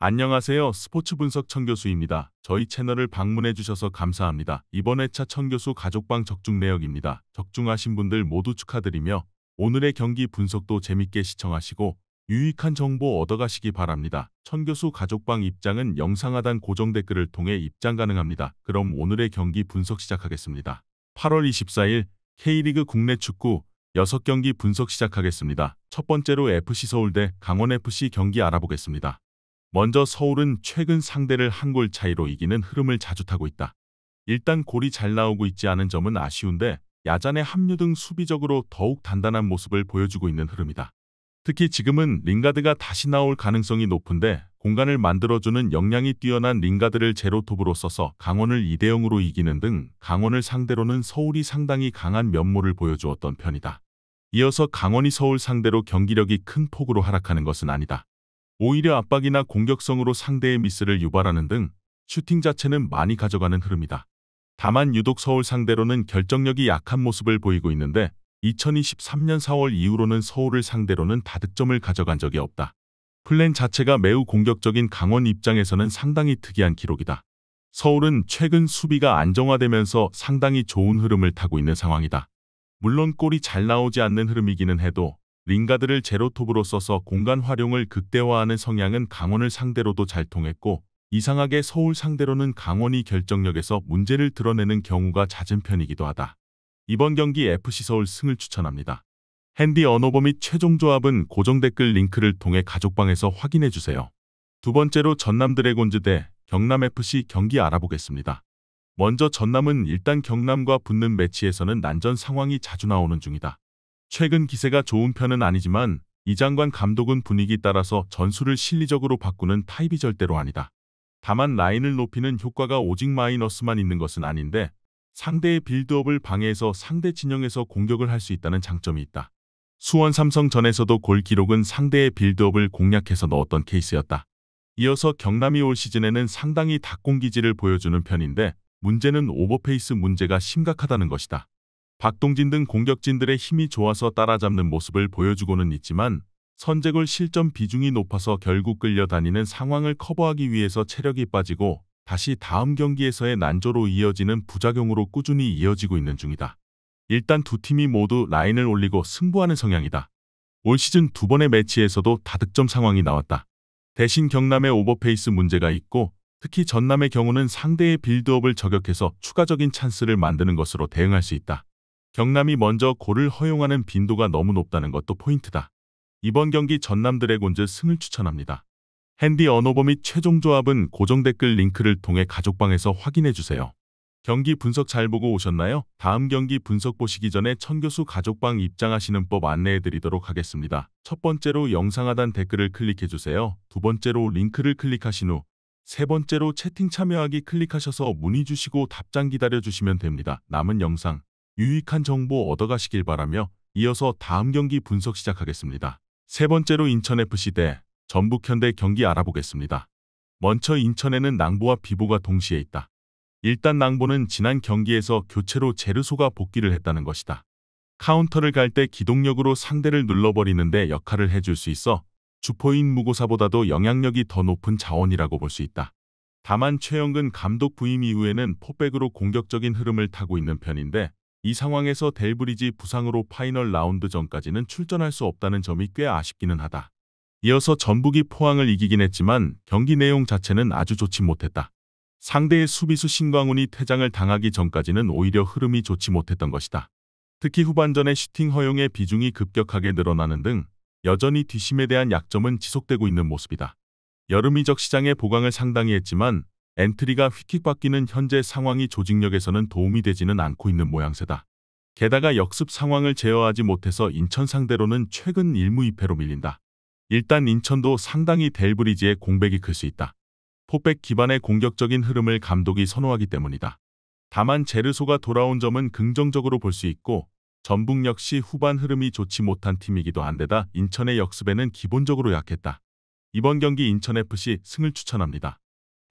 안녕하세요. 스포츠 분석 천교수입니다. 저희 채널을 방문해 주셔서 감사합니다. 이번 회차 천교수 가족방 적중 내역입니다. 적중하신 분들 모두 축하드리며 오늘의 경기 분석도 재밌게 시청하시고 유익한 정보 얻어가시기 바랍니다. 천교수 가족방 입장은 영상 하단 고정 댓글을 통해 입장 가능합니다. 그럼 오늘의 경기 분석 시작하겠습니다. 8월 24일 K리그 국내 축구 6경기 분석 시작하겠습니다. 첫 번째로 FC 서울 대 강원FC 경기 알아보겠습니다. 먼저 서울은 최근 상대를 한 골 차이로 이기는 흐름을 자주 타고 있다. 일단 골이 잘 나오고 있지 않은 점은 아쉬운데 야잔의 합류 등 수비적으로 더욱 단단한 모습을 보여주고 있는 흐름이다. 특히 지금은 링가드가 다시 나올 가능성이 높은데 공간을 만들어주는 역량이 뛰어난 링가드를 제로톱으로 써서 강원을 2대0으로 이기는 등 강원을 상대로는 서울이 상당히 강한 면모를 보여주었던 편이다. 이어서 강원이 서울 상대로 경기력이 큰 폭으로 하락하는 것은 아니다. 오히려 압박이나 공격성으로 상대의 미스를 유발하는 등 슈팅 자체는 많이 가져가는 흐름이다. 다만 유독 서울 상대로는 결정력이 약한 모습을 보이고 있는데 2023년 4월 이후로는 서울을 상대로는 다득점을 가져간 적이 없다. 플랜 자체가 매우 공격적인 강원 입장에서는 상당히 특이한 기록이다. 서울은 최근 수비가 안정화되면서 상당히 좋은 흐름을 타고 있는 상황이다. 물론 골이 잘 나오지 않는 흐름이기는 해도 링가드를 제로톱으로 써서 공간 활용을 극대화하는 성향은 강원을 상대로도 잘 통했고 이상하게 서울 상대로는 강원이 결정력에서 문제를 드러내는 경우가 잦은 편이기도 하다. 이번 경기 FC 서울 승을 추천합니다. 핸디 언어버 및 최종 조합은 고정 댓글 링크를 통해 가족방에서 확인해주세요. 두 번째로 전남 드래곤즈 대 경남FC 경기 알아보겠습니다. 먼저 전남은 일단 경남과 붙는 매치에서는 난전 상황이 자주 나오는 중이다. 최근 기세가 좋은 편은 아니지만 이장관 감독은 분위기 따라서 전술을 실리적으로 바꾸는 타입이 절대로 아니다. 다만 라인을 높이는 효과가 오직 마이너스만 있는 것은 아닌데 상대의 빌드업을 방해해서 상대 진영에서 공격을 할 수 있다는 장점이 있다. 수원 삼성전에서도 골 기록은 상대의 빌드업을 공략해서 넣었던 케이스였다. 이어서 경남이 올 시즌에는 상당히 닭공기질을 보여주는 편인데 문제는 오버페이스 문제가 심각하다는 것이다. 박동진 등 공격진들의 힘이 좋아서 따라잡는 모습을 보여주고는 있지만 선제골 실점 비중이 높아서 결국 끌려다니는 상황을 커버하기 위해서 체력이 빠지고 다시 다음 경기에서의 난조로 이어지는 부작용으로 꾸준히 이어지고 있는 중이다. 일단 두 팀이 모두 라인을 올리고 승부하는 성향이다. 올 시즌 두 번의 매치에서도 다득점 상황이 나왔다. 대신 경남의 오버페이스 문제가 있고 특히 전남의 경우는 상대의 빌드업을 저격해서 추가적인 찬스를 만드는 것으로 대응할 수 있다. 경남이 먼저 골을 허용하는 빈도가 너무 높다는 것도 포인트다. 이번 경기 전남 드래곤즈 승을 추천합니다. 핸디 언어버 및 최종 조합은 고정 댓글 링크를 통해 가족방에서 확인해주세요. 경기 분석 잘 보고 오셨나요? 다음 경기 분석 보시기 전에 천교수 가족방 입장하시는 법 안내해드리도록 하겠습니다. 첫 번째로 영상 하단 댓글을 클릭해주세요. 두 번째로 링크를 클릭하신 후 세 번째로 채팅 참여하기 클릭하셔서 문의 주시고 답장 기다려주시면 됩니다. 남은 영상 유익한 정보 얻어가시길 바라며 이어서 다음 경기 분석 시작하겠습니다. 세 번째로 인천FC 대 전북현대 경기 알아보겠습니다. 먼저 인천에는 낭보와 비보가 동시에 있다. 일단 낭보는 지난 경기에서 교체로 제르소가 복귀를 했다는 것이다. 카운터를 갈 때 기동력으로 상대를 눌러버리는데 역할을 해줄 수 있어 주포인 무고사보다도 영향력이 더 높은 자원이라고 볼 수 있다. 다만 최영근 감독 부임 이후에는 포백으로 공격적인 흐름을 타고 있는 편인데 이 상황에서 델브리지 부상으로 파이널 라운드 전까지는 출전할 수 없다는 점이 꽤 아쉽기는 하다. 이어서 전북이 포항을 이기긴 했지만 경기 내용 자체는 아주 좋지 못했다. 상대의 수비수 신광훈이 퇴장을 당하기 전까지는 오히려 흐름이 좋지 못했던 것이다. 특히 후반전에 슈팅 허용의 비중이 급격하게 늘어나는 등 여전히 뒷심에 대한 약점은 지속되고 있는 모습이다. 여름 이적 시장의 보강을 상당히 했지만 엔트리가 휙휙 바뀌는 현재 상황이 조직력에서는 도움이 되지는 않고 있는 모양새다. 게다가 역습 상황을 제어하지 못해서 인천 상대로는 최근 1무 2패로 밀린다. 일단 인천도 상당히 델브리지의 공백이 클 수 있다. 포백 기반의 공격적인 흐름을 감독이 선호하기 때문이다. 다만 제르소가 돌아온 점은 긍정적으로 볼 수 있고 전북 역시 후반 흐름이 좋지 못한 팀이기도 한데다 인천의 역습에는 기본적으로 약했다. 이번 경기 인천FC 승을 추천합니다.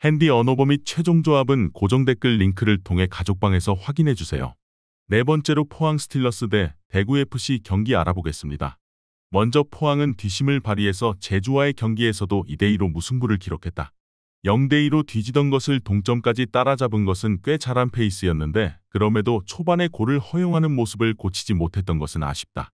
핸디 언어버 및 최종 조합은 고정 댓글 링크를 통해 가족방에서 확인해주세요. 네 번째로 포항 스틸러스 대 대구FC 경기 알아보겠습니다. 먼저 포항은 뒷심을 발휘해서 제주와의 경기에서도 2대2로 무승부를 기록했다. 0대2로 뒤지던 것을 동점까지 따라잡은 것은 꽤 잘한 페이스였는데 그럼에도 초반에 골을 허용하는 모습을 고치지 못했던 것은 아쉽다.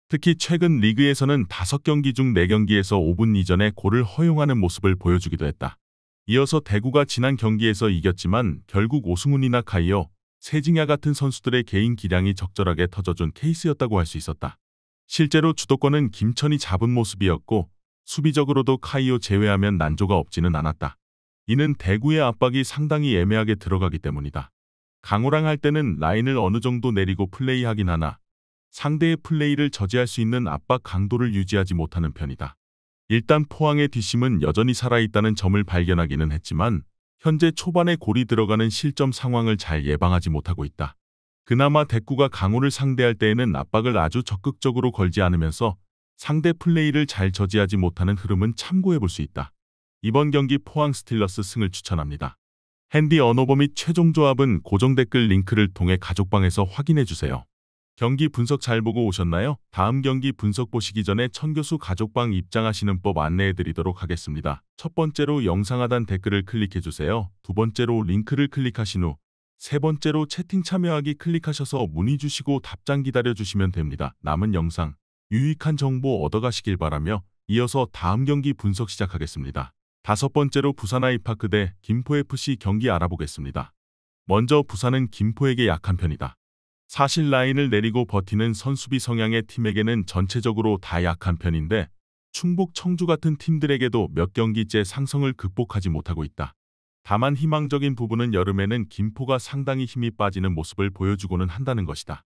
특히 최근 리그에서는 5경기 중 4경기에서 5분 이전에 골을 허용하는 모습을 보여주기도 했다. 이어서 대구가 지난 경기에서 이겼지만 결국 오승훈이나 카이오, 세징야 같은 선수들의 개인 기량이 적절하게 터져준 케이스였다고 할 수 있었다. 실제로 주도권은 김천이 잡은 모습이었고 수비적으로도 카이오 제외하면 난조가 없지는 않았다. 이는 대구의 압박이 상당히 애매하게 들어가기 때문이다. 강호랑 할 때는 라인을 어느 정도 내리고 플레이하긴 하나 상대의 플레이를 저지할 수 있는 압박 강도를 유지하지 못하는 편이다. 일단 포항의 뒷심은 여전히 살아있다는 점을 발견하기는 했지만 현재 초반에 골이 들어가는 실점 상황을 잘 예방하지 못하고 있다. 그나마 대구가 강호를 상대할 때에는 압박을 아주 적극적으로 걸지 않으면서 상대 플레이를 잘 저지하지 못하는 흐름은 참고해 볼 수 있다. 이번 경기 포항 스틸러스 승을 추천합니다. 핸디 언어버 및 최종 조합은 고정 댓글 링크를 통해 가족방에서 확인해 주세요. 경기 분석 잘 보고 오셨나요? 다음 경기 분석 보시기 전에 천교수 가족방 입장하시는 법 안내해 드리도록 하겠습니다. 첫 번째로 영상 하단 댓글을 클릭해 주세요. 두 번째로 링크를 클릭하신 후 세 번째로 채팅 참여하기 클릭하셔서 문의 주시고 답장 기다려 주시면 됩니다. 남은 영상 유익한 정보 얻어가시길 바라며 이어서 다음 경기 분석 시작하겠습니다. 다섯 번째로 부산 아이파크 대 김포FC 경기 알아보겠습니다. 먼저 부산은 김포에게 약한 편이다. 사실 라인을 내리고 버티는 선수비 성향의 팀에게는 전체적으로 다 약한 편인데 충북 청주 같은 팀들에게도 몇 경기째 상성을 극복하지 못하고 있다. 다만 희망적인 부분은 여름에는 김포가 상당히 힘이 빠지는 모습을 보여주고는 한다는 것이다.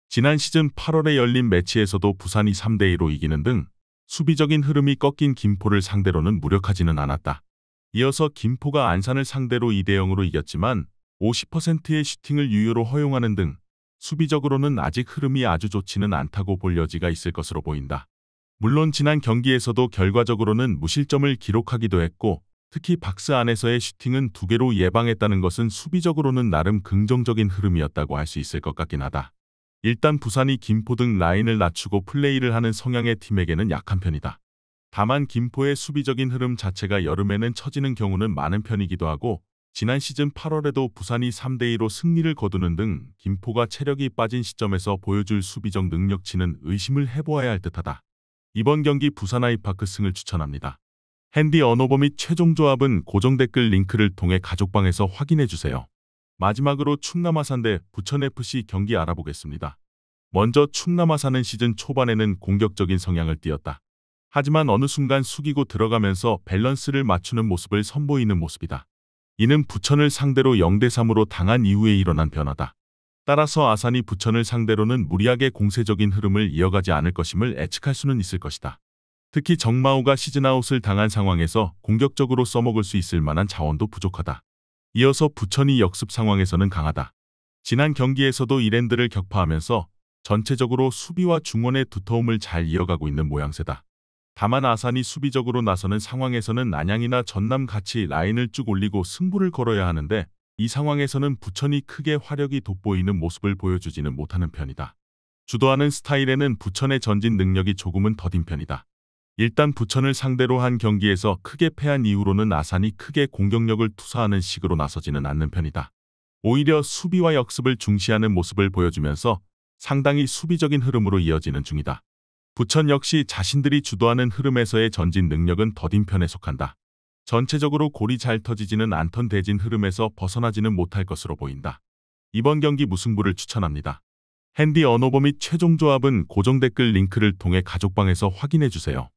지난 시즌 8월에 열린 매치에서도 부산이 3대2로 이기는 등 수비적인 흐름이 꺾인 김포를 상대로는 무력하지는 않았다. 이어서 김포가 안산을 상대로 2대0으로 이겼지만 50%의 슈팅을 유효로 허용하는 등 수비적으로는 아직 흐름이 아주 좋지는 않다고 볼 여지가 있을 것으로 보인다. 물론 지난 경기에서도 결과적으로는 무실점을 기록하기도 했고 특히 박스 안에서의 슈팅은 2개로 예방했다는 것은 수비적으로는 나름 긍정적인 흐름이었다고 할 수 있을 것 같긴 하다. 일단 부산이 김포 등 라인을 낮추고 플레이를 하는 성향의 팀에게는 약한 편이다. 다만 김포의 수비적인 흐름 자체가 여름에는 처지는 경우는 많은 편이기도 하고 지난 시즌 8월에도 부산이 3대2로 승리를 거두는 등 김포가 체력이 빠진 시점에서 보여줄 수비적 능력치는 의심을 해보아야 할 듯하다. 이번 경기 부산 아이파크 승을 추천합니다. 핸디 언어버 및 최종 조합은 고정 댓글 링크를 통해 가족방에서 확인해 주세요. 마지막으로 충남 아산 대 부천FC 경기 알아보겠습니다. 먼저 충남 아산은 시즌 초반에는 공격적인 성향을 띄었다. 하지만 어느 순간 숙이고 들어가면서 밸런스를 맞추는 모습을 선보이는 모습이다. 이는 부천을 상대로 0대3으로 당한 이후에 일어난 변화다. 따라서 아산이 부천을 상대로는 무리하게 공세적인 흐름을 이어가지 않을 것임을 예측할 수는 있을 것이다. 특히 정마우가 시즌아웃을 당한 상황에서 공격적으로 써먹을 수 있을 만한 자원도 부족하다. 이어서 부천이 역습 상황에서는 강하다. 지난 경기에서도 이랜드를 격파하면서 전체적으로 수비와 중원의 두터움을 잘 이어가고 있는 모양새다. 다만 아산이 수비적으로 나서는 상황에서는 안양이나 전남 같이 라인을 쭉 올리고 승부를 걸어야 하는데 이 상황에서는 부천이 크게 화력이 돋보이는 모습을 보여주지는 못하는 편이다. 주도하는 스타일에는 부천의 전진 능력이 조금은 더딘 편이다. 일단 부천을 상대로 한 경기에서 크게 패한 이후로는 아산이 크게 공격력을 투사하는 식으로 나서지는 않는 편이다. 오히려 수비와 역습을 중시하는 모습을 보여주면서 상당히 수비적인 흐름으로 이어지는 중이다. 부천 역시 자신들이 주도하는 흐름에서의 전진 능력은 더딘 편에 속한다. 전체적으로 골이 잘 터지지는 않던 대진 흐름에서 벗어나지는 못할 것으로 보인다. 이번 경기 무승부를 추천합니다. 핸디 언어버 및 최종 조합은 고정 댓글 링크를 통해 가족방에서 확인해 주세요.